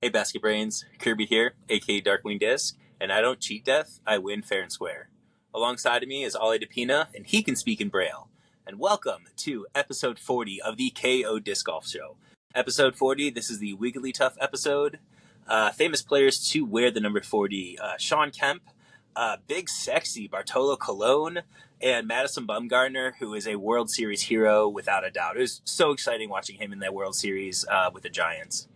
Hey, Basket Brains, Kirby here, aka Darkwing Disc, and I don't cheat death, I win fair and square. Alongside of me is Ollie DePina, and he can speak in Braille. And welcome to episode 40 of the KO Disc Golf Show. Episode 40, this is the Wiggly Tough episode. Famous players to wear the number 40, Sean Kemp, Big Sexy Bartolo Colon, and Madison Bumgarner, who is a World Series hero without a doubt. It was so exciting watching him in that World Series with the Giants.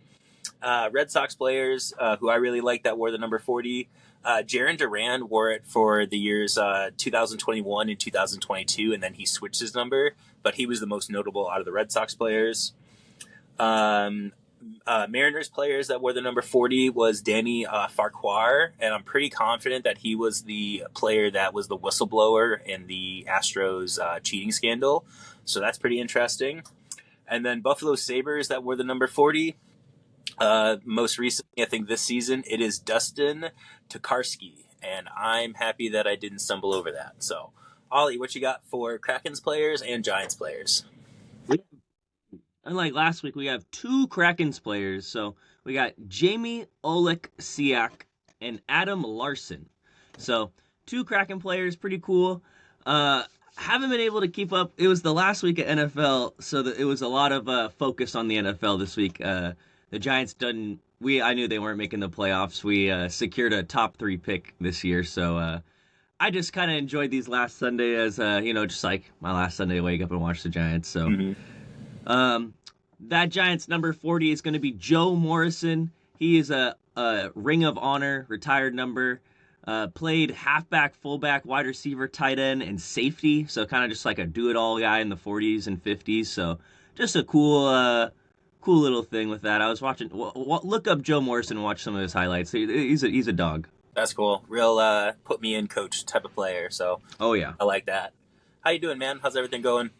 Red Sox players who I really like that wore the number 40. Jarren Duran wore it for the years 2021 and 2022, and then he switched his number, but he was the most notable out of the Red Sox players. Mariners players that wore the number 40 was Danny Farquhar, and I'm pretty confident that he was the player that was the whistleblower in the Astros cheating scandal, so that's pretty interesting. And then Buffalo Sabres that wore the number 40. Most recently, I think this season, it is Dustin Tokarski, and I'm happy that I didn't stumble over that. So, Ollie, what you got for Krakens players and Giants players? Unlike last week, we have two Krakens players. So we got Jamie Oleksiak and Adam Larson. So two Kraken players, pretty cool. Haven't been able to keep up. It was the last week at NFL, so it was a lot of focus on the NFL this week. The Giants didn't. I knew they weren't making the playoffs. We secured a top 3 pick this year, so I just kind of enjoyed these last Sunday as just like my last Sunday to wake up and watch the Giants. So, that Giants number 40 is going to be Joe Morrison. He is a Ring of Honor retired number. Played halfback, fullback, wide receiver, tight end, and safety. So kind of just like a do-it-all guy in the 40s and 50s. So just a cool little thing with that. I was watching. Look up Joe Morrison and watch some of his highlights. He's a dog. That's cool. Real put me in coach type of player. So oh yeah, I like that. How you doing, man? How's everything going?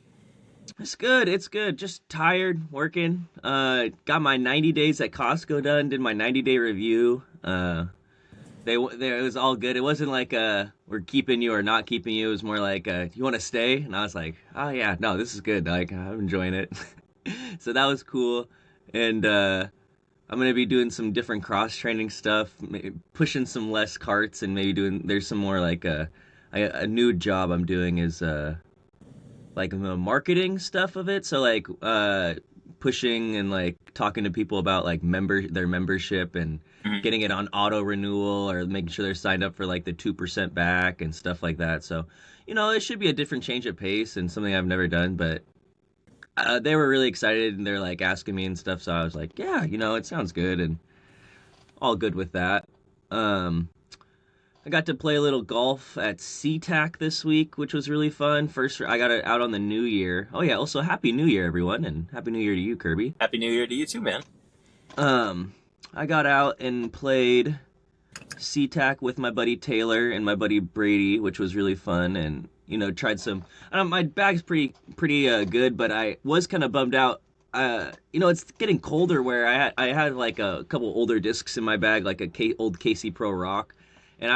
It's good. Just tired, working. Got my 90 days at Costco done. Did my 90-day review. It was all good. It wasn't like we're keeping you or not keeping you. It was more like you want to stay, and I was like, oh yeah, no, this is good. Like I'm enjoying it. So that was cool. And I'm going to be doing some different cross-training stuff, pushing some less carts, and maybe there's some more like a new job I'm doing is like the marketing stuff of it. So like pushing and like talking to people about like their membership and getting it on auto renewal or making sure they're signed up for like the 2% back and stuff like that. So, it should be a different change of pace and something I've never done, but they were really excited and they're like asking me and stuff. So I was like, yeah, it sounds good and all good with that. I got to play a little golf at SeaTac this week, which was really fun. First, I got it out on the New Year. Oh yeah, also Happy New Year, everyone, and Happy New Year to you, Kirby. Happy New Year to you too, man. I got out and played SeaTac with my buddy Taylor and my buddy Brady, which was really fun, and tried some. My bag's pretty good, but I was kind of bummed out. It's getting colder where I had like a couple older discs in my bag, like old KC Pro Rock. And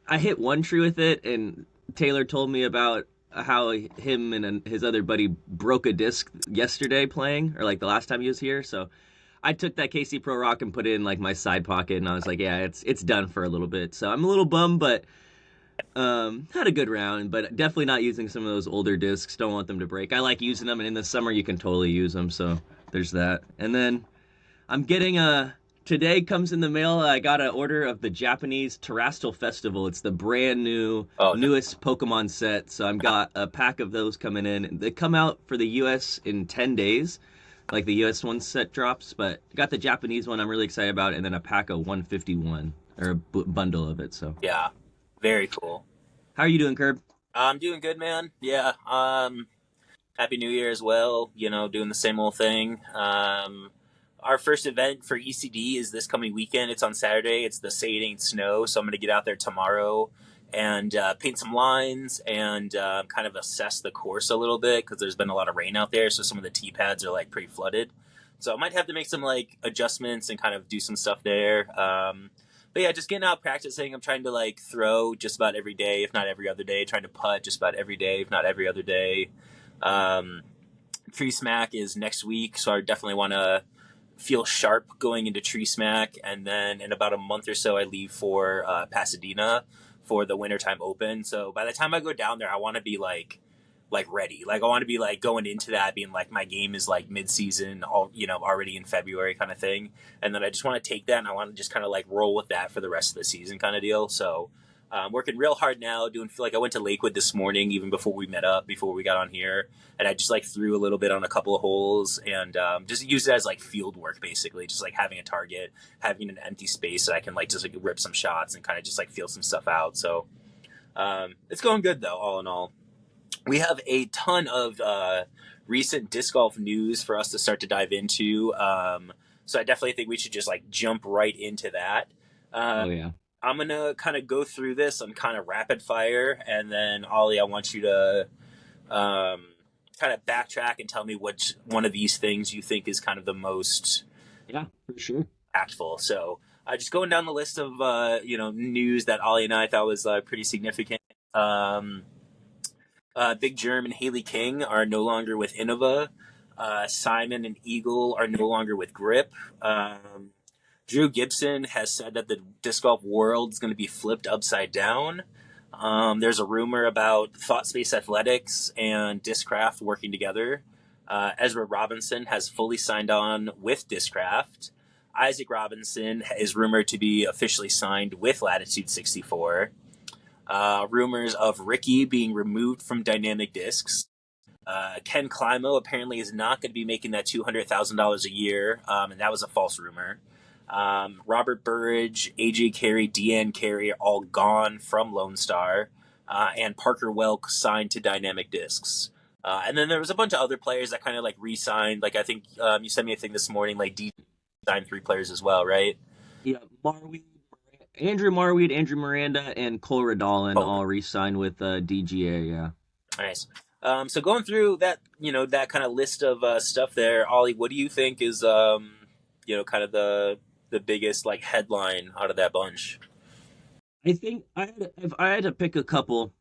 I hit one tree with it, and Taylor told me about how him and his other buddy broke a disc yesterday playing, or like the last time he was here. So I took that KC Pro Rock and put it in like my side pocket, and I was like, yeah, it's done for a little bit. So I'm a little bummed, but had a good round, but definitely not using some of those older discs. Don't want them to break. I like using them, and in the summer you can totally use them. So there's that. And then I'm getting today comes in the mail. I got an order of the Japanese Terrestrial Festival. It's the brand new, newest Pokemon set. So I've got a pack of those coming in. They come out for the U.S. in 10 days, like the U.S. one set drops. But got the Japanese one I'm really excited about, and then a pack of 151, or a bundle of it. So yeah, very cool. How are you doing, Curb? I'm doing good, man. Yeah. Happy New Year as well. Doing the same old thing. Our first event for ECD is this coming weekend. It's on Saturday. It's the Say It Aint Snow. So I'm going to get out there tomorrow and paint some lines and kind of assess the course a little bit because there's been a lot of rain out there. So some of the tee pads are like pretty flooded. So I might have to make some like adjustments and kind of do some stuff there. But yeah, just getting out practicing. I'm trying to like throw just about every day, if not every other day. Trying to putt just about every day, if not every other day. Free Smack is next week. So I definitely want to feel sharp going into Tree Smack, and then in about a month or so, I leave for Pasadena for the Wintertime Open. So by the time I go down there, I want to be like ready. Like I want to be like going into that being like my game is like mid season, all already in February kind of thing, and then I just want to take that and I want to just kind of like roll with that for the rest of the season kind of deal. So working real hard now, doing feel like I went to Lakewood this morning, even before we met up, before we got on here, and I just like threw a little bit on a couple of holes and just use it as like field work, basically, just like having a target, having an empty space that I can like just like rip some shots and kind of just like feel some stuff out. So it's going good though, all in all. We have a ton of recent disc golf news for us to start to dive into. So I definitely think we should just like jump right into that. Oh yeah. I'm going to kind of go through this on kind of rapid fire. And then, Ollie, I want you to kind of backtrack and tell me which one of these things you think is kind of the most Yeah, for sure. impactful. So just going down the list of, news that Ollie and I thought was pretty significant. Big Germ and Haley King are no longer with Innova. Simon and Eagle are no longer with Grip. Drew Gibson has said that the disc golf world is going to be flipped upside down. There's a rumor about Thought Space Athletics and Discraft working together. Ezra Robinson has fully signed on with Discraft. Isaac Robinson is rumored to be officially signed with Latitude 64. Rumors of Ricky being removed from Dynamic Discs. Ken Climo apparently is not going to be making that $200,000 a year, and that was a false rumor. Robert Burridge, AJ Carey, Deanne Carey are all gone from Lone Star, and Parker Welk signed to Dynamic Discs. And then there was a bunch of other players that kind of like re-signed. Like I think you sent me a thing this morning, like D signed 3 players as well, right? Yeah, Andrew Marweed, Andrew Miranda, and Cole Radalin all re-signed with DGA. Yeah. Nice. So going through that, that kind of list of stuff there, Ollie, what do you think is, kind of the biggest like headline out of that bunch? I think if I had to pick a couple,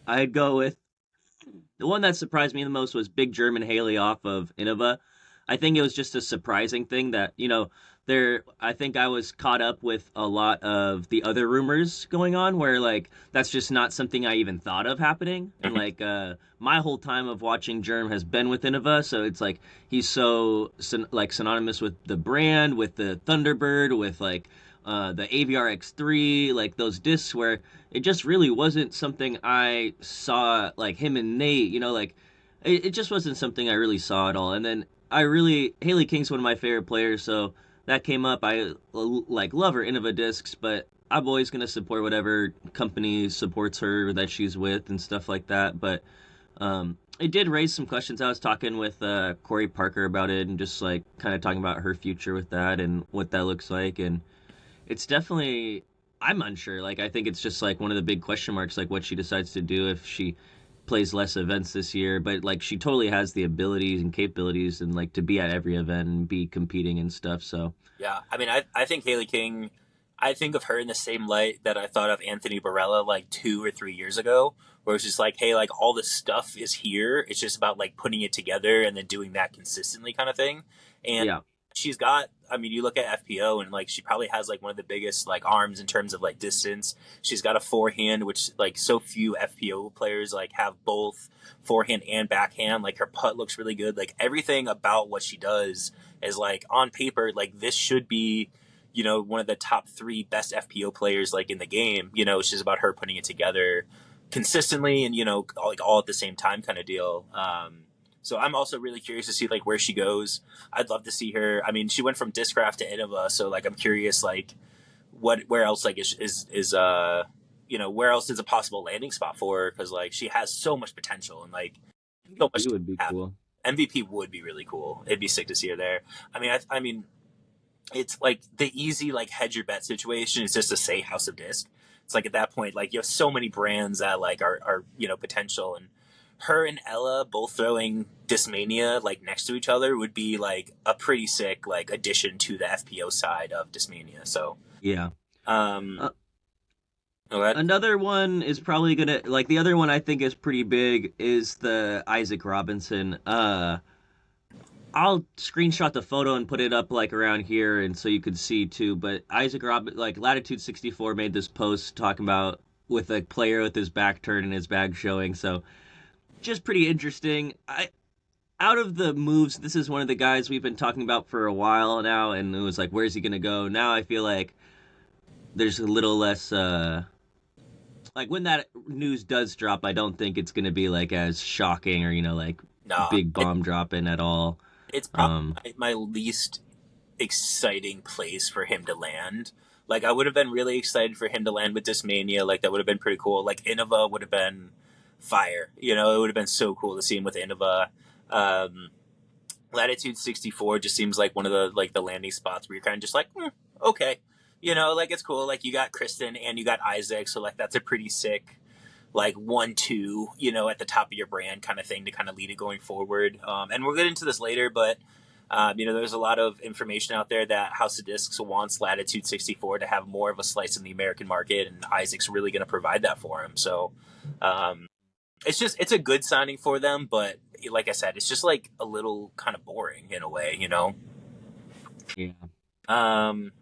I'd go with the one that surprised me the most was Big German Haley off of Innova. I think it was just a surprising thing that, I think I was caught up with a lot of the other rumors going on where like that's just not something I even thought of happening. And like my whole time of watching Germ has been with Innova, so it's like he's so synonymous with the brand, with the Thunderbird, with like the AVRX3, like those discs where it just really wasn't something I saw like him and Nate, like it just wasn't something I really saw at all. And then Haley King's one of my favorite players, so that came up. I like love her Innova discs, but I'm always gonna support whatever company supports her that she's with and stuff like that. But it did raise some questions. I was talking with Corey Parker about it and just like kind of talking about her future with that and what that looks like. And it's definitely, I'm unsure. Like I think it's just like one of the big question marks, like what she decides to do if she plays less events this year. But like she totally has the abilities and capabilities and like to be at every event and be competing and stuff. So Yeah, I mean, I think Haley King, I think of her in the same light that I thought of Anthony Barella like 2 or 3 years ago, where it's just like, hey, like all this stuff is here. It's just about like putting it together and then doing that consistently kind of thing. And yeah, she's got, I mean, you look at FPO and like she probably has like one of the biggest like arms in terms of like distance. She's got a forehand, which like so few FPO players like have both forehand and backhand. Like her putt looks really good. Like everything about what she does is like on paper, like this should be, one of the top 3 best FPO players like in the game. It's just about her putting it together consistently and, like all at the same time kind of deal. So I'm also really curious to see like where she goes. I'd love to see her. I mean, she went from Discraft to Innova, so like I'm curious like where else like is where else is a possible landing spot for her, because like she has so much potential and like so much it would be happen. cool. MVP would be really cool. It'd be sick to see her there. I mean, it's like the easy like hedge your bet situation is just to say House of Disc. It's like at that point, like you have so many brands that like are potential, and her and Ella both throwing Discmania like next to each other would be like a pretty sick like addition to the FPO side of Discmania. So Yeah. um, Uh, go ahead. Another one is probably gonna like the other one I think is pretty big is the Isaac Robinson. I'll screenshot the photo and put it up like around here, and so you could see too. But Isaac Rob, like Latitude 64, made this post talking about with a player with his back turned and his bag showing. So just pretty interesting. I Out of the moves, this is one of the guys we've been talking about for a while now, and it was like, where's he gonna go? Now I feel like there's a little less. Like when that news does drop, I don't think it's gonna be like as shocking or like No, big bomb dropping at all. it's probably Um, my least exciting place for him to land. Like I would have been really excited for him to land with Discmania. Like that would have been pretty cool. Like Innova would have been fire. It would have been so cool to see him with Innova. Um, Latitude 64 just seems like one of the landing spots where you're kind of just like, okay, like it's cool. Like you got Kristen and you got Isaac, so like that's a pretty sick like 1-2, at the top of your brand kind of thing to kind of lead it going forward. And we'll get into this later, but there's a lot of information out there that House of Discs wants Latitude 64 to have more of a slice in the American market, and Isaac's really going to provide that for him. So it's a good signing for them, but like I said, it's just like a little kind of boring in a way. yeah. Um,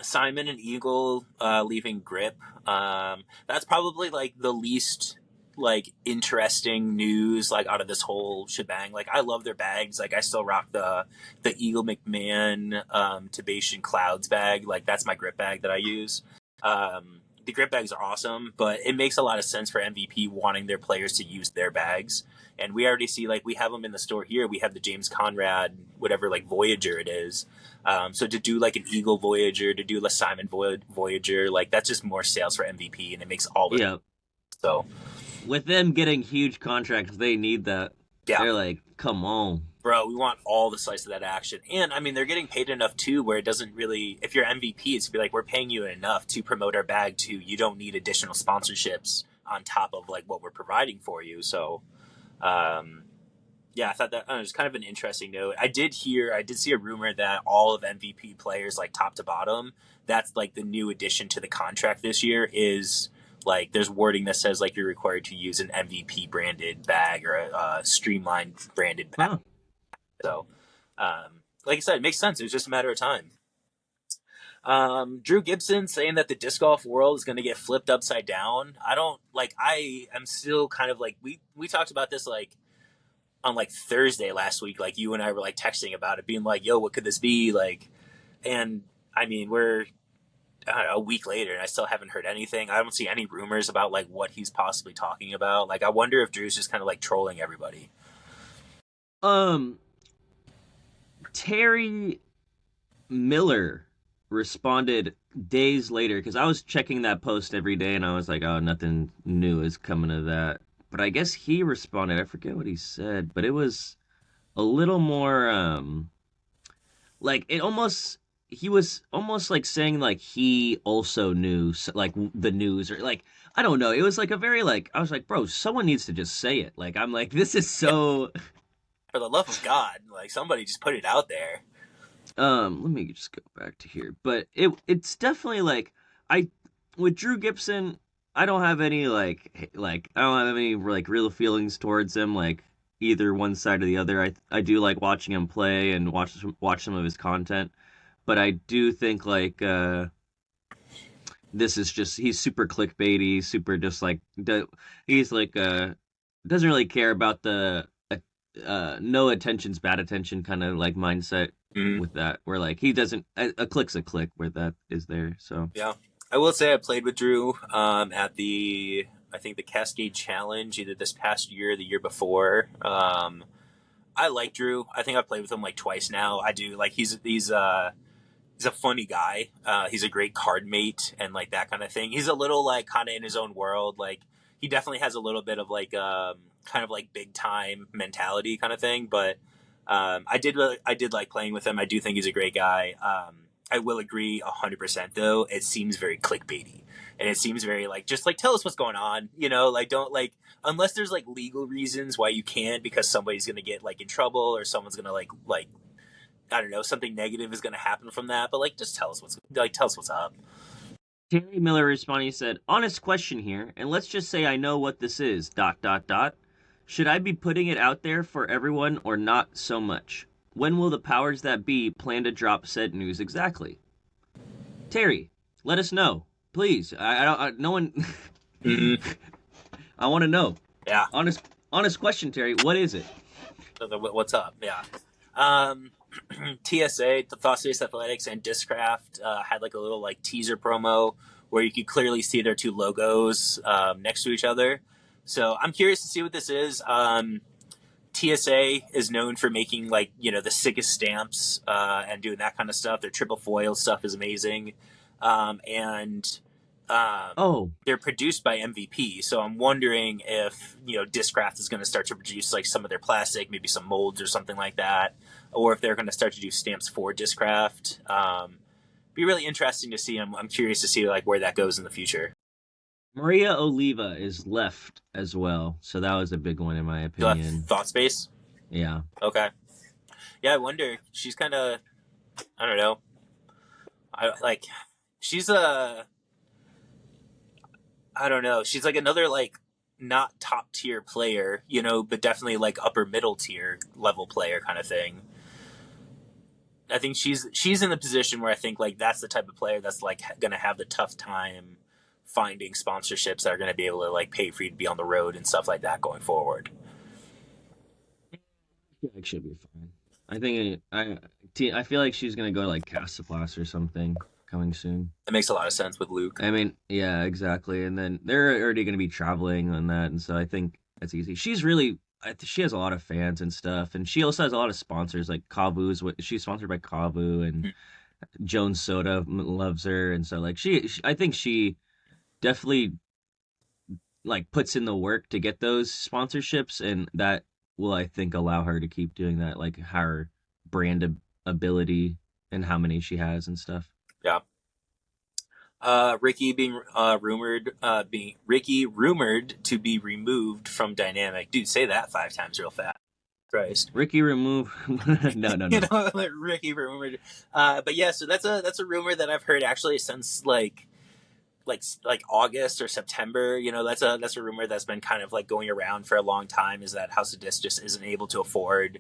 Simon and Eagle leaving Grip. That's probably like the least like interesting news like out of this whole shebang. Like I love their bags. Like I still rock the Eagle McMahon Tubation Clouds bag. Like that's my grip bag that I use. The grip bags are awesome, but it makes a lot of sense for MVP wanting their players to use their bags. And we already see like we have them in the store here. We have the James Conrad, whatever like Voyager it is. So to do like an Eagle Voyager, to do a Simon Voyager, like that's just more sales for MVP, and it makes all the Yeah. so With them getting huge contracts, they need that. yeah, They're like, come on. bro, we want all the slice of that action. And I mean, they're getting paid enough too, where it doesn't really. If you're MVP, it's to be like we're paying you enough to promote our bag too. You don't need additional sponsorships on top of like what we're providing for you. So, yeah, I thought that was kind of an interesting note. I did see a rumor that all of MVP players, like top to bottom, that's like the new addition to the contract this year is like there's wording that says like you're required to use an MVP branded bag or a streamlined branded bag. Huh. So, like I said, it makes sense. It was just a matter of time. Drew Gibson saying that the disc golf world is going to get flipped upside down. I don't like. I am still kind of like we talked about this like on like Thursday last week. Like you and I were like texting about it, being like, "Yo, what could this be?" Like, and I mean, we're I don't know, a week later, and I still haven't heard anything. I don't see any rumors about like what he's possibly talking about. Like, I wonder if Drew's just kind of like trolling everybody. Um, Terry Miller responded days later because I was checking that post every day and I was like, oh, nothing new is coming of that. But I guess he responded. I forget what he said, but it was a little more like it almost he was almost like saying like he also knew like the news or like I don't know. It was like a very like I was like, bro, someone needs to just say it. Like I'm like this is Yeah, so for the love of God, like somebody just put it out there. let me just go back to here. But it's definitely like I with Drew Gibson, I don't have any like I don't have any like real feelings towards him like either one side or the other. I do like watching him play and watch some of his content, but I do think like this is just he's super clickbaity, super just like he's like doesn't really care about the no attention's bad attention kind of like mindset Mm-hmm. with that where like he doesn't a click's a click where that is there so Yeah, I will say I played with Drew at the I think the Cascade Challenge either this past year or the year before. I like Drew. I think I've played with him like twice now. I do like he's a funny guy. He's a great card mate and like that kind of thing. He's a little like kind of in his own world. Like he definitely has a little bit of like kind of like big time mentality kind of thing. But I did like playing with him. I do think he's a great guy. I will agree 100% though. It seems very clickbaity, and it seems very like just like tell us what's going on. Like don't like unless there's like legal reasons why you can't because somebody's gonna get like in trouble or someone's gonna like I don't know something negative is gonna happen from that. But like just tell us what's up. Terry Miller responding said honest question here and let's just say I know what this is dot dot dot should I be putting it out there for everyone or not so much When will the powers that be plan to drop said news exactly? Terry, let us know, please. I don't. No one. Hmm. I want to know. Yeah. Honest question, Terry. What is it? So what's up? Yeah. Um, TSA, the Thought Space Athletics, and Discraft had like a little like teaser promo where you could clearly see their two logos next to each other. So I'm curious to see what this is. TSA is known for making like the sickest stamps and doing that kind of stuff. Their triple foil stuff is amazing, and Oh, they're produced by MVP. So I'm wondering if Discraft is going to start to produce like some of their plastic, maybe some molds or something like that, or if they're going to start to do stamps for Discraft. Be really interesting to see. I'm curious to see like where that goes in the future. Maria Oliva is left as well, so that was a big one in my Do you have opinion. Thought Space? Yeah. Okay. Yeah, I wonder. She's kind of, I don't know. I like she's a I don't know. She's like another like not top tier player, but definitely like upper middle tier level player kind of thing. I think she's in the position where I think like that's the type of player that's like going to have the tough time finding sponsorships that are going to be able to like pay for you to be on the road and stuff like that going forward. I feel like she'll be fine. I think I feel like she's gonna go to like Castaplas or something coming soon. It makes a lot of sense with Luke. I mean, yeah, exactly. And then they're already gonna be traveling on that, and so I think that's easy. She has a lot of fans and stuff, and she also has a lot of sponsors. Like she's sponsored by Kavu, and Jones Soda loves her, and so like I think she definitely like puts in the work to get those sponsorships, and that will I think allow her to keep doing that, like her ability and how many she has and stuff. Yeah. Ricky being rumored to be removed from Dynamic. Dude, say that 5 times real fast. Christ. Ricky remove no no no. Ricky rumored. But yeah, so that's a rumor that I've heard actually since like August or September. That's a rumor that's been kind of like going around for a long time. Is that House of Disc just isn't able to afford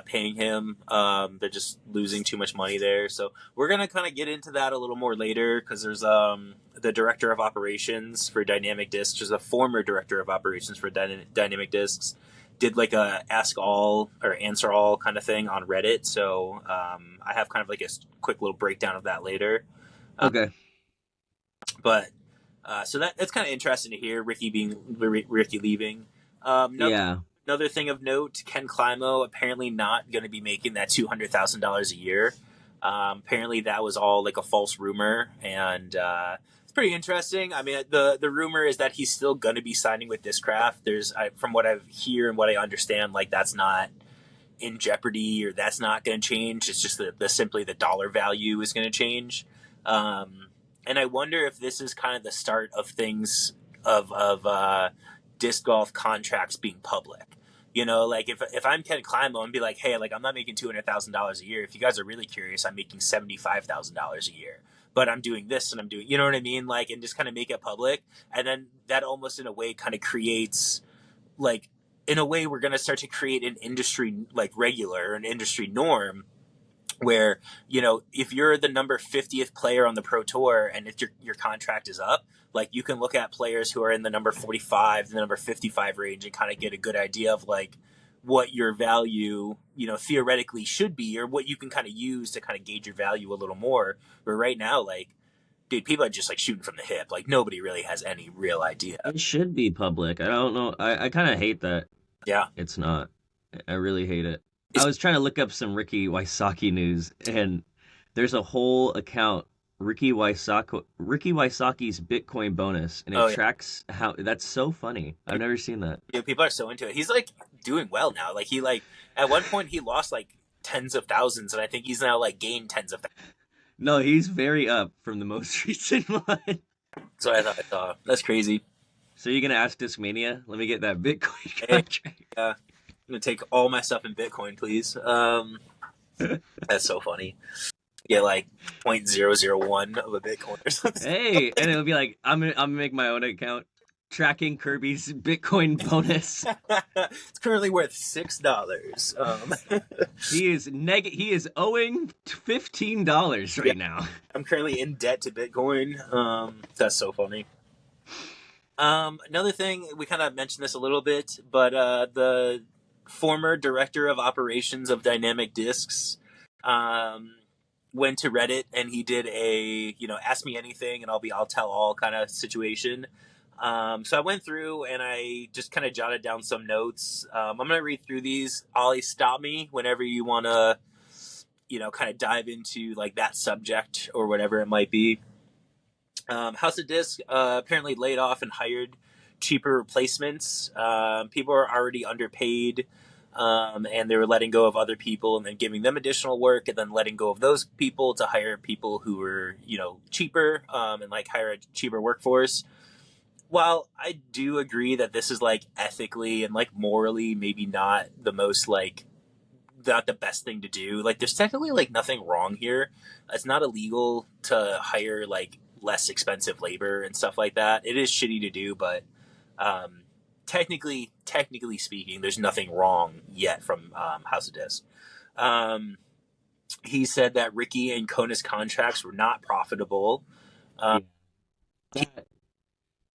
paying him? They're just losing too much money there. So we're gonna kind of get into that a little more later because there's the director of operations for Dynamic Discs. There's a former director of operations for Dynamic Discs. Did like a ask all or answer all kind of thing on Reddit. So I have kind of like a quick little breakdown of that later. Okay. But so that's kind of interesting to hear. Ricky leaving. Yeah. Another thing of note: Ken Climo apparently not going to be making that $200,000 a year. Apparently, that was all like a false rumor, and it's pretty interesting. I mean, the rumor is that he's still going to be signing with Discraft. From what I hear and what I understand, like that's not in jeopardy or that's not going to change. It's just the simply the dollar value is going to change. And I wonder if this is kind of the start of things of disc golf contracts being public. Like if I'm Ken Climo and be like, hey, like I'm not making $200,000 a year. If you guys are really curious, I'm making $75,000 a year. But I'm doing this and I'm doing, you know what I mean? Like, and just kind of make it public. And then that almost in a way kind of creates like, in a way, we're going to start to create an industry like regular, an industry norm where if you're the number 50th player on the pro tour and if your contract is up, like you can look at players who are in the number 45 the number 55 range and kind of get a good idea of like what your value theoretically should be, or what you can kind of use to kind of gauge your value a little more. But right now, like, dude, people are just like shooting from the hip. Like nobody really has any real idea. It should be public. I don't know. I kind of hate that Yeah. it's not. I really hate it. I It's, was trying to look up some Ricky Wysocki news, and there's a whole account, Ricky Wysocki's Bitcoin bonus, and it oh yeah. tracks how. That's so funny. I've never seen that. Yeah, people are so into it. He's like doing well now. Like he like at one point he lost like tens of thousands, and I think he's now like gained tens of thousands. No, he's very up from the most recent one. So I thought, that's crazy. So you're gonna ask Discmania? Let me get that Bitcoin Hey, contract. I'm gonna take all my stuff in Bitcoin, please. That's so funny. Get like 0.001 of a Bitcoin or something. Hey, and it'll be like I'm gonna make my own account. tracking Kirby's Bitcoin bonus. It's currently worth $6. He is owing $15 Yeah, right now. I'm currently in debt to Bitcoin. That's so funny. Another thing, we kind of mentioned this a little bit, but the former director of operations of Dynamic Discs um, went to Reddit and he did a, ask me anything and I'll tell all kind of situation. So I went through and I just kind of jotted down some notes. I'm going to read through these. Ollie, stop me whenever you want to, kind of dive into like that subject or whatever it might be. House of Disc apparently laid off and hired cheaper replacements. People are already underpaid, and they were letting go of other people and then giving them additional work, and then letting go of those people to hire people who were, cheaper, and like hire a cheaper workforce. While I do agree that this is like ethically and like morally maybe not the most like not the best thing to do. Like, there's technically like nothing wrong here. It's not illegal to hire like less expensive labor and stuff like that. It is shitty to do, but um, technically speaking, there's nothing wrong yet from House of Disc. Um, he said that Ricky and Kona's contracts were not profitable. Um, Yeah.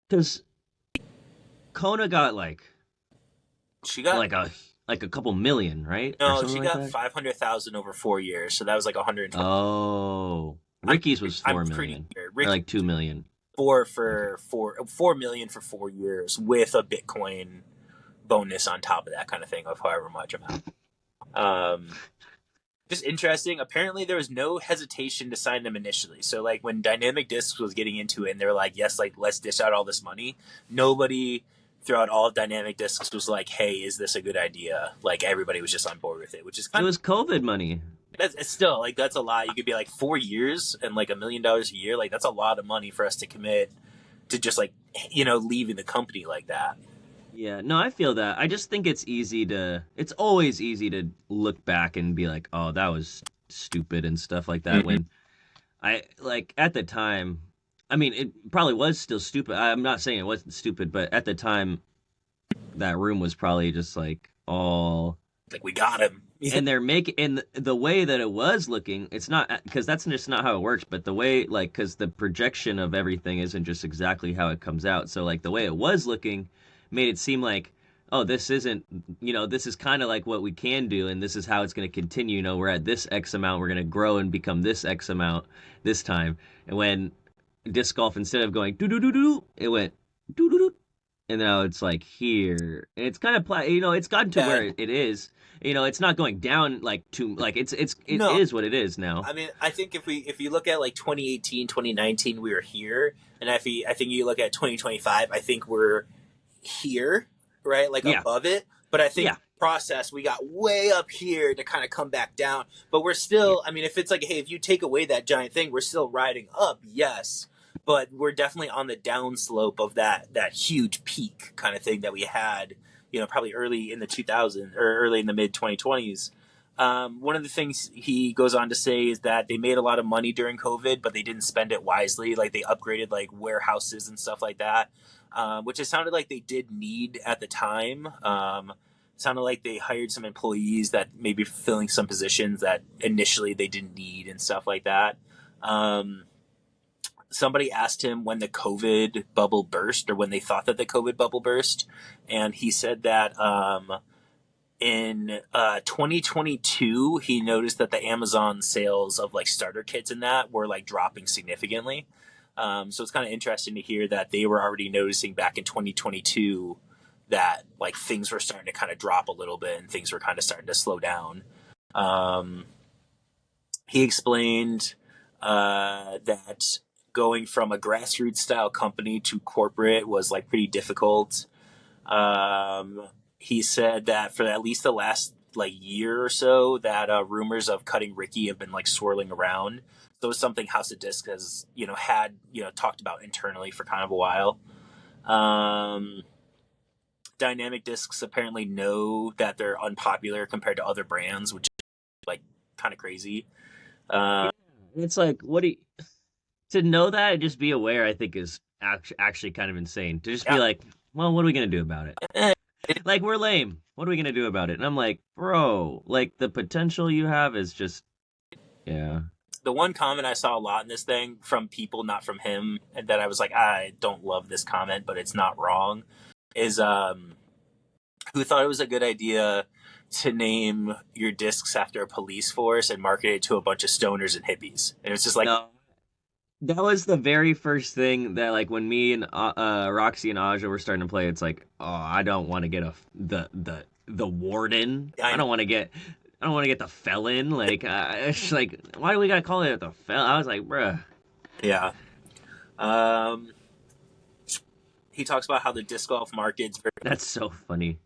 Because Kona got she got like a couple million, right? Or no, something she like got that. 500,000 over 4 years, so that was like 120. Oh, Ricky's was I'm 4 pretty million sure or Ricky like 2 million. Okay. 4 million for 4 years with a Bitcoin bonus on top of that kind of thing of however much amount. Um, just interesting. Apparently, there was no hesitation to sign them initially. So, like when Dynamic Discs was getting into it, and they were like, "Yes, like let's dish out all this money." Nobody throughout all of Dynamic Discs was like, "Hey, is this a good idea?" Like everybody was just on board with it, which is It kind of was COVID money. it's still like that's a lot. You could be like 4 years and like $1 million a year. Like that's a lot of money for us to commit to just like leaving the company like that. Yeah, no, I feel that. I just think it's always easy to look back and be like, oh, that was stupid and stuff like that. Mm-hmm. When I, like, at the time, I mean, it probably was still stupid. I'm not saying it wasn't stupid, but at the time, that room was probably just like all. Like we got him. And they're making, and the way that it was looking, it's not, because that's just not how it works, but the way, like, because the projection of everything isn't just exactly how it comes out. So, like, the way it was looking made it seem like, oh, this isn't, this is kind of like what we can do, and this is how it's going to continue. We're at this X amount, we're going to grow and become this X amount this time. And when disc golf, instead of going doo doo doo doo, it went doo doo doo, and now it's like here, and it's kind of it's gotten to Yeah. where it is. It's not going down like too, like it No, is what it is now. I mean, I think if you look at like 2018, 2019, we were here, and I think you look at 2025, I think we're here, right? Like Yeah, above it. But I think yeah, the process we got way up here to kind of come back down. But we're yeah, still, I mean, if it's like, hey, if you take away that giant thing, we're still riding up, yes. But we're definitely on the downslope of that huge peak kind of thing that we had, probably early in the 2000s or early in the mid 2020s. One of the things he goes on to say is that they made a lot of money during COVID, but they didn't spend it wisely. Like they upgraded like warehouses and stuff like that, which it sounded like they did need at the time. Sounded like they hired some employees that maybe filling some positions that initially they didn't need and stuff like that. Um, Somebody asked him when the COVID bubble burst or when they thought that the COVID bubble burst, and he said that in 2022 he noticed that the Amazon sales of like starter kits and that were like dropping significantly. So it's kind of interesting to hear that they were already noticing back in 2022 that like things were starting to kind of drop a little bit and things were kind of starting to slow down. Um, he explained that going from a grassroots style company to corporate was like pretty difficult. He said that for at least the last like year or so, that rumors of cutting Ricky have been like swirling around. So it was something House of Disc has had talked about internally for kind of a while. Um, Dynamic Discs apparently know that they're unpopular compared to other brands, which is like kind of crazy. yeah. It's like, what do you, to know that and just be aware, I think is actually kind of insane to just be Yeah. like, well, what are we gonna do about it? Eh, Like, we're lame. What are we gonna do about it? And I'm like, bro, like the potential you have is just, yeah. the one comment I saw a lot in this thing from people, not from him, and that I was like, I don't love this comment, but it's not wrong, is who thought it was a good idea to name your discs after a police force and market it to a bunch of stoners and hippies. And it's just like, No, that was the very first thing that, like, when me and Roxy and Aja were starting to play, it's like, oh, I don't want to get the warden. I know. I don't want to get the felon. Like, it's like, why do we gotta call it the felon? I was like, bruh, Yeah. Um, he talks about how the disc golf market's very, that's so funny.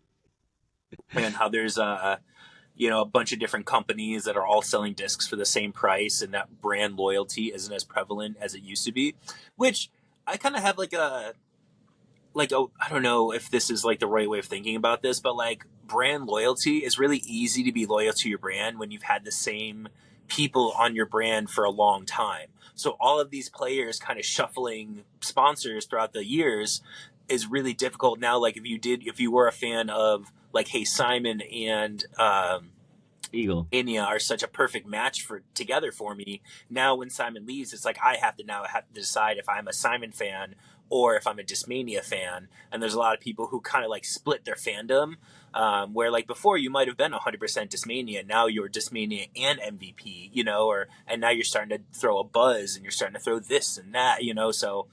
and how there's a bunch of different companies that are all selling discs for the same price, and that brand loyalty isn't as prevalent as it used to be. Which I kind of have I don't know if this is like the right way of thinking about this, but like brand loyalty is really easy to be loyal to your brand when you've had the same people on your brand for a long time. So all of these players kind of shuffling sponsors throughout the years is really difficult now. Like if you were a fan of like, hey, Simon and Eagle. Enya are such a perfect match for together for me. Now when Simon leaves, it's like I have to decide if I'm a Simon fan or if I'm a Discmania fan. And there's a lot of people who kind of like split their fandom. Where like before you might have been 100% Discmania, now you're Discmania and MVP, and now you're starting to throw a buzz and you're starting to throw this and that. So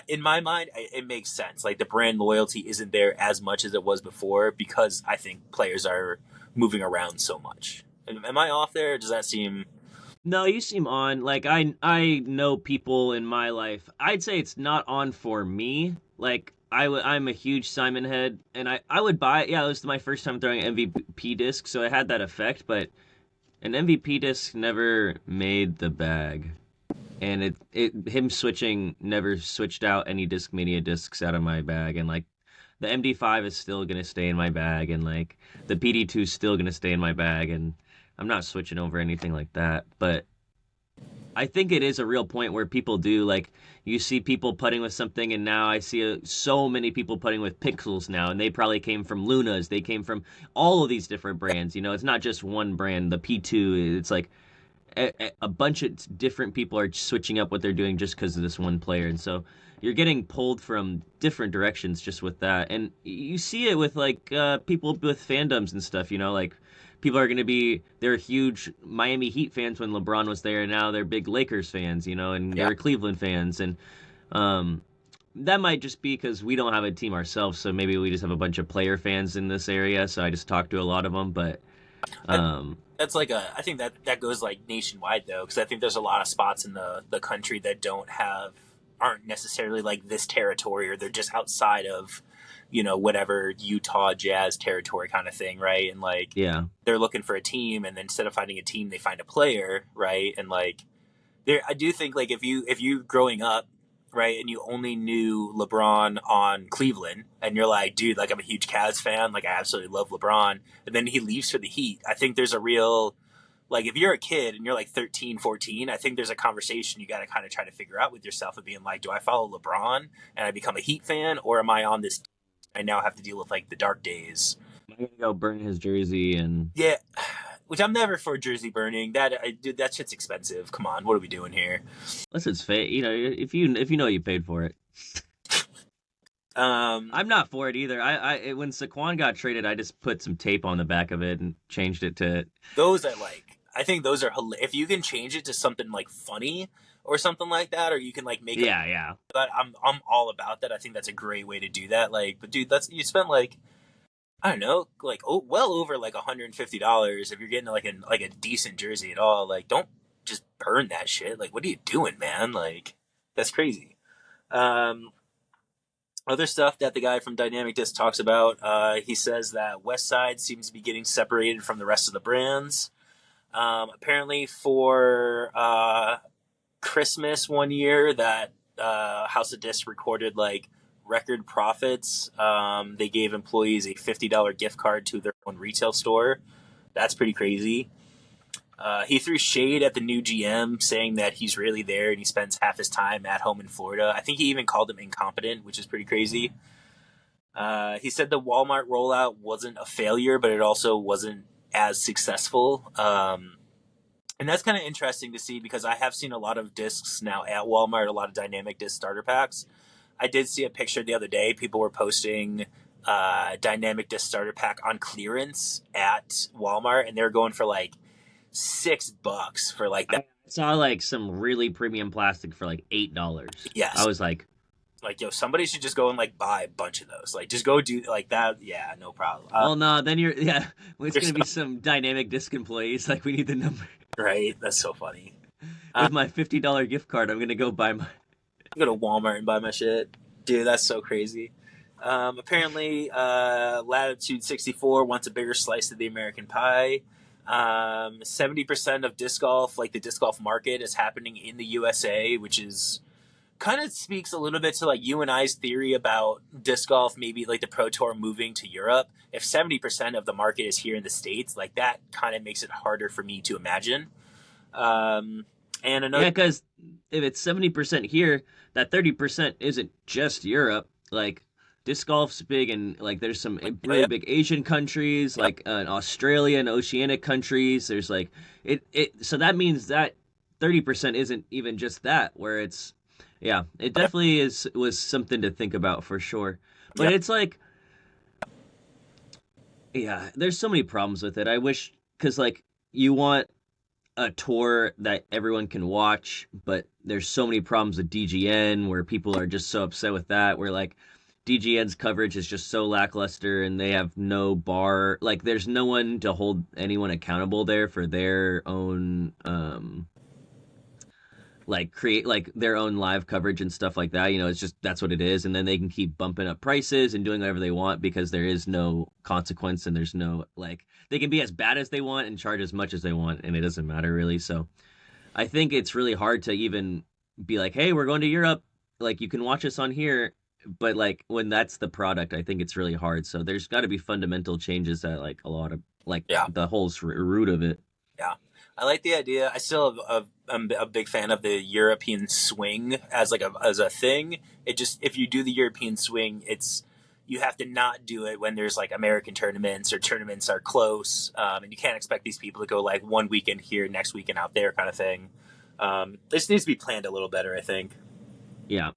in my mind, it makes sense. Like the brand loyalty isn't there as much as it was before because I think players are moving around so much. Am I off there? Or does that seem? No, you seem on. Like, I know people in my life. I'd say it's not on for me. Like, I'm a huge Simon head, and I would buy it. Yeah, it was my first time throwing an MVP disc, so it had that effect. But an MVP disc never made the bag, and him switching never switched out any Discmania discs out of my bag, and like the MD5 is still gonna stay in my bag, and like the PD2 is still gonna stay in my bag, and I'm not switching over anything like that. But I think it is a real point where people do, like, you see people putting with something, and now I see so many people putting with Pixels now, and they probably came from Lunas, they came from all of these different brands. It's not just one brand. The P2, it's like a bunch of different people are switching up what they're doing just because of this one player, and so you're getting pulled from different directions just with that. And you see it with like people with fandoms and stuff. Like people are going to be they're huge Miami Heat fans when LeBron was there, and now they're big Lakers fans, and Yeah. they're Cleveland fans, and um, that might just be because we don't have a team ourselves, so maybe we just have a bunch of player fans in this area. So I just talk to a lot of them, but I, um, that's like I think that goes like nationwide though, because I think there's a lot of spots in the country that aren't necessarily like this territory, or they're just outside of whatever Utah Jazz territory kind of thing, right? And like yeah. they're looking for a team, and then instead of finding a team, they find a player, right? And like there, I do think like if you growing up, right, and you only knew LeBron on Cleveland, and you're like, dude, like I'm a huge Cavs fan, like I absolutely love LeBron, and then he leaves for the Heat. I think there's a real like if you're a kid and you're like 13, 14, I think there's a conversation you got to kind of try to figure out with yourself of being like, do I follow LeBron and I become a Heat fan, or am I on this? I now have to deal with like the dark days. I'm gonna go burn his jersey and Yeah, which I'm never for jersey burning. Dude, that shit's expensive. Come on, what are we doing here? unless it's fake, if you know you paid for it. Um, I'm not for it either. When Saquon got traded, I just put some tape on the back of it and changed it to those I like. I think those are if you can change it to something like funny or something like that, or you can like make it. yeah, yeah. But I'm all about that. I think that's a great way to do that. Like, but dude, that's you spent like I don't know, like well over like $150 if you're getting like a decent jersey at all. Like, don't just burn that shit. Like, what are you doing, man? Like, that's crazy. Um, Other stuff that the guy from Dynamic Disc talks about, he says that Westside seems to be getting separated from the rest of the brands. Apparently, for Christmas one year, that House of Disc recorded like record profits. They gave employees a $50 gift card to their own retail store. That's pretty crazy. He threw shade at the new GM, saying that he's really there and he spends half his time at home in Florida. I think he even called him incompetent, which is pretty crazy. He said the Walmart rollout wasn't a failure, but it also wasn't as successful. And that's kind of interesting to see because I have seen a lot of discs now at Walmart, a lot of dynamic disc starter packs. I did see a picture the other day. People were posting dynamic disc starter pack on clearance at Walmart, and they're going for like $6 for like that. I saw like some really premium plastic for like $8. I Yes, was like yo, somebody should just go and like buy a bunch of those. Like just go do like that. Yeah, no problem. well, no, then yeah, it's There's gonna be some dynamic disc employees. Like we need the number. right. That's so funny. With my $50 gift card, I'm gonna go buy my. Go to Walmart and buy my shit, dude. That's so crazy. Apparently, Latitude 64 wants a bigger slice of the American pie. 70% of disc golf, like the disc golf market, is happening in the USA, which is kind of speaks a little bit to like you and I's theory about disc golf, maybe like the Pro Tour moving to Europe. If 70% of the market is here in the States, like that kind of makes it harder for me to imagine. And another, Yeah, because if it's 70% here, that 30% isn't just Europe. Like disc golf's big, and like there's some really big Asian countries, like Australia and Oceanic countries. There's like it. So that means that 30% isn't even just that. Where it's, yeah, it definitely was something to think about for sure. But yeah, it's like, yeah, there's so many problems with it. I wish because like you want a tour that everyone can watch, but there's so many problems with DGN where people are just so upset with that. Where like DGN's coverage is just so lackluster and they have no bar. Like there's no one to hold anyone accountable there for their own like create like their own live coverage and stuff like that. You know, it's just that's what it is, and then they can keep bumping up prices and doing whatever they want because there is no consequence and there's no like they can be as bad as they want and charge as much as they want and it doesn't matter really. So I think it's really hard to even be like, hey, we're going to Europe, like you can watch us on here. But like when that's the product, I think it's really hard. So there's got to be fundamental changes that like a lot of like yeah, the whole root of it. yeah. I like the idea. I still I'm a big fan of the European swing as like as a thing. It just if you do the European swing, it's you have to not do it when there's like American tournaments or tournaments are close, and you can't expect these people to go like one weekend here, next weekend out there, kind of thing. This needs to be planned a little better, I think. Yeah.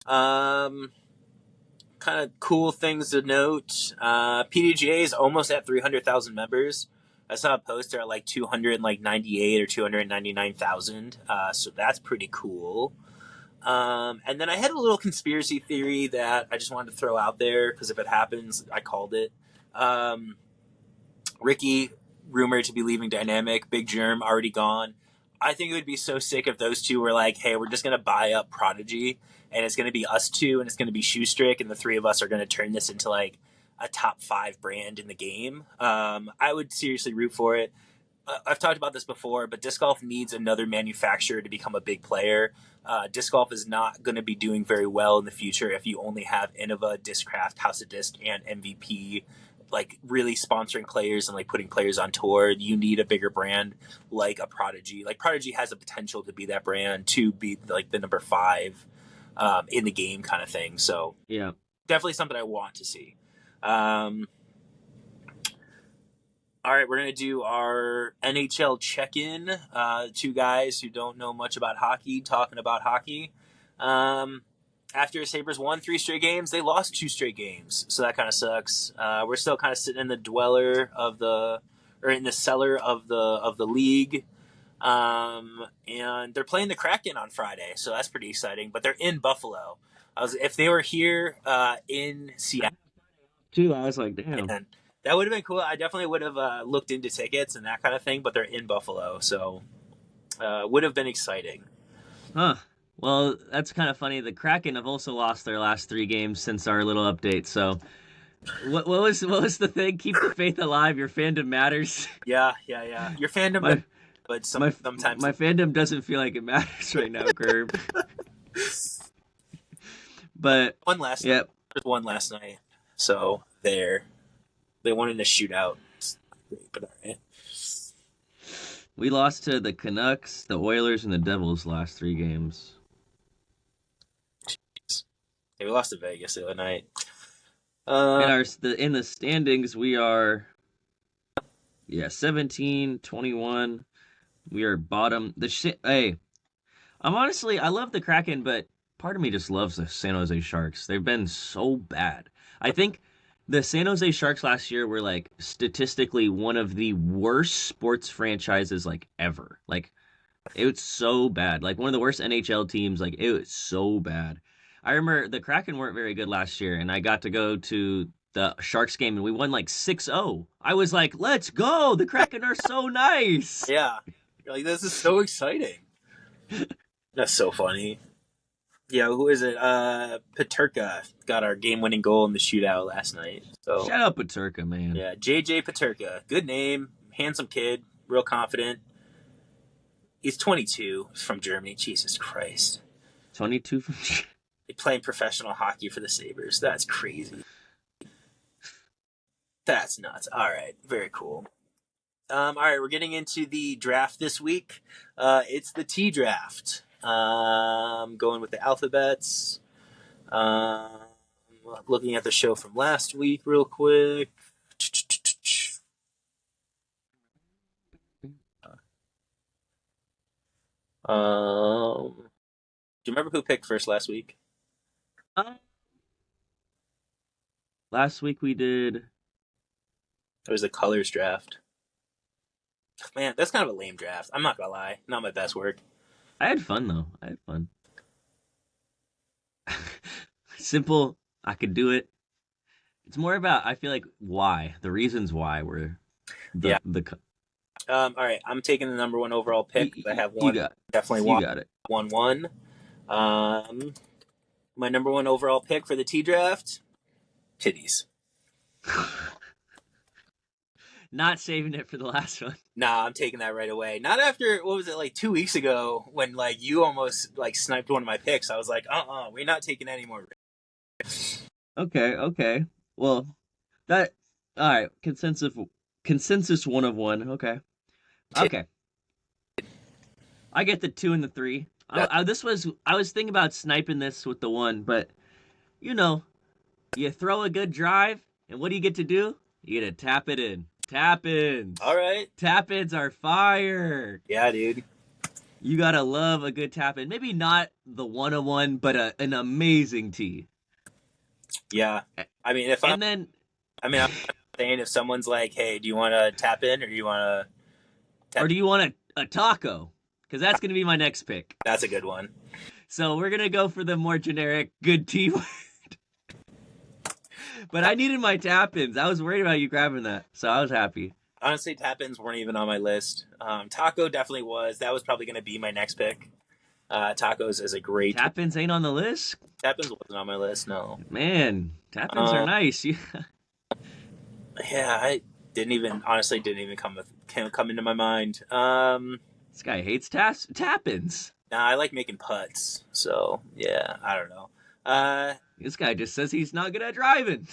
Um, Kind of cool things to note. PDGA is almost at 300,000 members. I saw a poster at like 298 or 299,000. So that's pretty cool. And then I had a little conspiracy theory that I just wanted to throw out there because if it happens, I called it. Ricky, rumored to be leaving Dynamic. Big Germ, already gone. I think it would be so sick if those two were like, hey, we're just going to buy up Prodigy and it's going to be us two and it's going to be Shoestrick and the three of us are going to turn this into like a top 5 brand in the game. I would seriously root for it. I've talked about this before, but disc golf needs another manufacturer to become a big player. Disc golf is not going to be doing very well in the future if you only have Innova, Discraft, House of Disc, and MVP like really sponsoring players and like putting players on tour. You need a bigger brand like a Prodigy. Like Prodigy has the potential to be that brand, to be like the number 5 in the game kind of thing. So Yeah. definitely something I want to see. All right, we're going to do our NHL check-in. Two guys who don't know much about hockey talking about hockey. After Sabres won 3 straight games, they lost 2 straight games. So that kind of sucks. We're still kind of sitting in the dweller of the, or in the cellar of the league. And they're playing the Kraken on Friday, so that's pretty exciting. But they're in Buffalo. If they were here in Seattle, Too, I was like, damn. and that would have been cool. I definitely would have looked into tickets and that kind of thing. But they're in Buffalo, so would have been exciting. Huh. Well, that's kind of funny. The Kraken have also lost their last 3 games since our little update. So, what was the thing? Keep the faith alive. Your fandom matters. Yeah. Your fandom, My but sometimes my fandom doesn't feel like it matters right now, Gerb. But one last yeah, there's one last night. So they won in a shootout. But all right. We lost to the Canucks, the Oilers, and the Devils last 3 games. Yeah, we lost to Vegas the other night. In Uh, in the standings, we are 17, 21. We are bottom. Hey, I love the Kraken, but part of me just loves the San Jose Sharks. They've been so bad. I think the San Jose Sharks last year were like statistically one of the worst sports franchises like ever. Like it was so bad. Like one of the worst NHL teams. Like it was so bad. I remember the Kraken weren't very good last year, and I got to go to the Sharks game, and we won like 6-0. I was like, let's go! The Kraken are so nice! yeah. You're like, this is so exciting. That's so funny. Yeah, who is it? Paterka got our game-winning goal in the shootout last night. So Shut up, Paterka, man. yeah, JJ Paterka, good name, handsome kid, real confident. He's 22, from Germany. Jesus Christ, 22 from. they playing professional hockey for the Sabres. That's crazy. That's nuts. All right, very cool. All right, we're getting into the draft this week. It's the T draft. Going with the alphabets. Looking at the show from last week real quick. Do you remember who picked first last week? Uh, Last week we did. It was the colors draft. Man, that's kind of a lame draft. I'm not gonna lie. Not my best work. I had fun though. I had fun. Simple. I could do it. It's more about I feel like why the reasons why were Yeah. the All right, I'm taking the number one overall pick. I have one. you got Definitely you got it. 1-1. My number one overall pick for the T draft, titties. Not saving it for the last one. Nah, I'm taking that right away. Not after, what was it, like 2 weeks ago when like you almost like sniped one of my picks. I was like, we're not taking any more. Okay. Well, that all right. Consensus one of one. Okay. I get the 2 and the 3. I was thinking about sniping this with the 1, but you know, you throw a good drive, and what do you get to do? You get to tap it in. Tap ins. All right. Tap ins are fire. Yeah, dude. You gotta love a good tap in. Maybe not the 101, but an amazing tee. Yeah. I mean, I'm saying if someone's like, hey, do you want to tap in or do you want to. Or do you want a taco? Because that's going to be my next pick. That's a good one. So we're going to go for the more generic good T word. But I needed my tap-ins. I was worried about you grabbing that, so I was happy. Honestly, tap-ins weren't even on my list. Taco definitely was. That was probably going to be my next pick. Tacos is a great... Tap-ins ain't on the list? Tap-ins wasn't on my list, no. Man, tap-ins are nice. Yeah, I didn't even come into my mind. This guy hates tap-ins. Nah, I like making putts. So, yeah, I don't know. This guy just says he's not good at driving.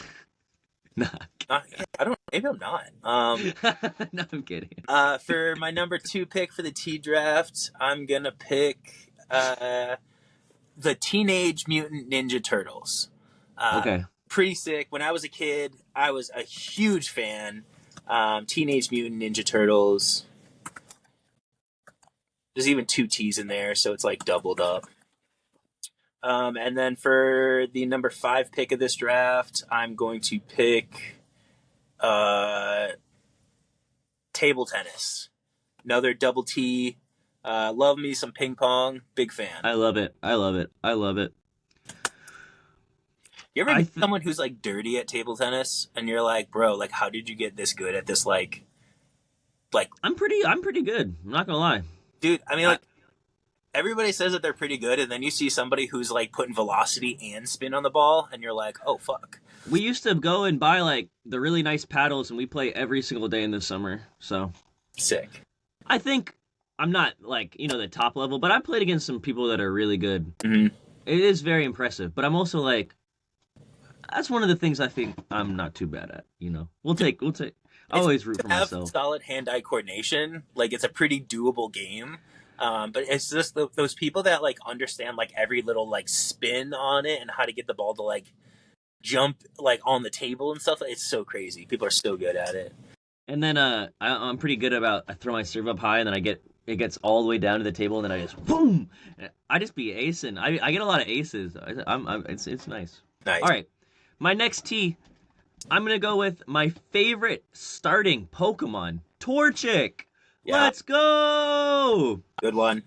Nah. I don't. Maybe I'm not. No, I'm kidding. For my number 2 pick for the T draft, I'm gonna pick the Teenage Mutant Ninja Turtles. Okay. Pretty sick. When I was a kid, I was a huge fan. Teenage Mutant Ninja Turtles. There's even 2 T's in there, so it's like doubled up. And then for the number 5 pick of this draft, I'm going to pick table tennis. Another double T. Love me some ping pong. Big fan. I love it. You ever meet someone who's like dirty at table tennis and you're like, bro, like how did you get this good at this like I'm pretty good. I'm not gonna lie. Dude, I mean like everybody says that they're pretty good, and then you see somebody who's like putting velocity and spin on the ball, and you're like, oh fuck. We used to go and buy like the really nice paddles, and we play every single day in the summer. So sick. I think I'm not like the top level, but I played against some people that are really good. Mm-hmm. It is very impressive, but I'm also like, that's one of the things I think I'm not too bad at. We'll take. I It's always root to for have myself. solid hand-eye coordination. Like it's a pretty doable game. But it's just those people that like understand like every little like spin on it and how to get the ball to like jump like on the table and stuff. It's so crazy. People are so good at it. And then I'm pretty good about I throw my serve up high and then it gets all the way down to the table and then I just boom. I just be acing. I get a lot of aces. It's nice. Nice. All right, my next tee. I'm gonna go with my favorite starting Pokemon, Torchic. Yeah, Let's go! good one.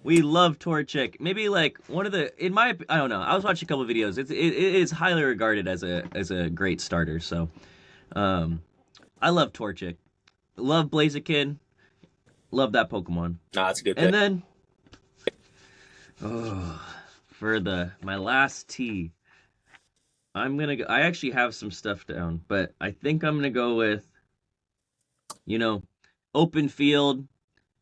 We love Torchic. Maybe like one of the in my I don't know. I was watching a couple of videos. It is highly regarded as a great starter. So um, I love Torchic. Love Blaziken. Love that Pokemon. No, that's a good And pick. then oh, for the my last T, I'm gonna go. I actually have some stuff down, but I think I'm gonna go with you know open field.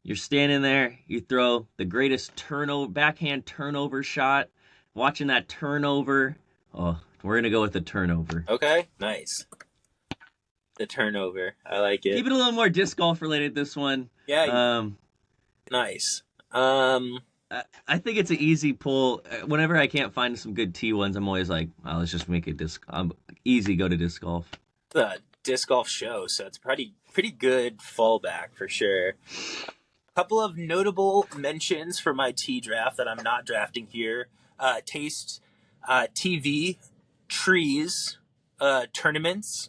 You're standing there, you throw the greatest turnover, backhand turnover shot. Watching that turnover. Oh, we're gonna go with the turnover. Okay, nice. The turnover. I like it. Keep it a little more disc golf related. This one. Yeah, Um, nice. I think it's an easy pull. Whenever I can't find some good T ones, I'm always like, oh, let's just make it disc. Easy go to disc golf. The disc golf show, so it's pretty good fallback for sure. Couple of notable mentions for my T draft that I'm not drafting here. Taste TV, Trees, Tournaments,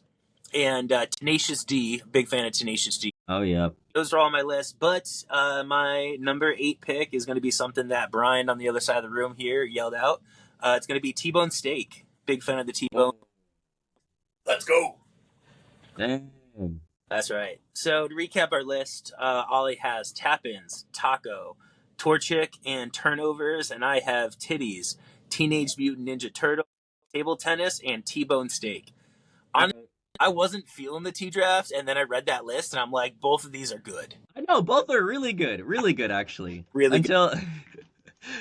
and Tenacious D. Big fan of Tenacious D. Oh yeah. Those are all on my list, but my number 8 pick is going to be something that Brian on the other side of the room here yelled out. It's going to be T-bone steak. Big fan of the T-bone. Let's go. Damn. That's right. So to recap our list, Ollie has tap-ins, taco, Torchic, and turnovers, and I have titties, Teenage Mutant Ninja Turtle, table tennis, and T-bone steak. I wasn't feeling the T draft, and then I read that list, and I'm like, both of these are good. I know both are really good actually. Really good. Until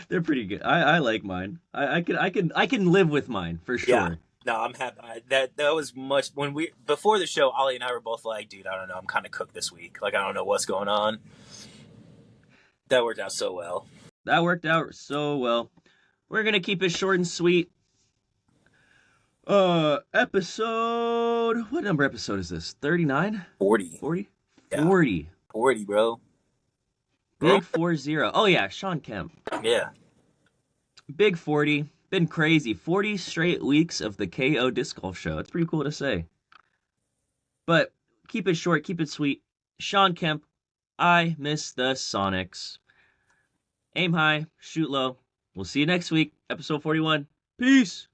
they're pretty good. I like mine. I can live with mine for sure. Yeah. No, I'm happy. That was much when we before the show. Ollie and I were both like, "Dude, I don't know. I'm kind of cooked this week. Like, I don't know what's going on." That worked out so well. That worked out so well. We're gonna keep it short and sweet. Episode. What number episode is this? 39? 40. 40? Yeah. 40. 40, bro. Big 40. Oh yeah, Sean Kemp. Yeah. Big 40. Been crazy. 40 straight weeks of the KO Disc Golf Show. It's pretty cool to say. But keep it short, keep it sweet. Sean Kemp, I miss the Sonics. Aim high, shoot low. We'll see you next week, episode 41. Peace.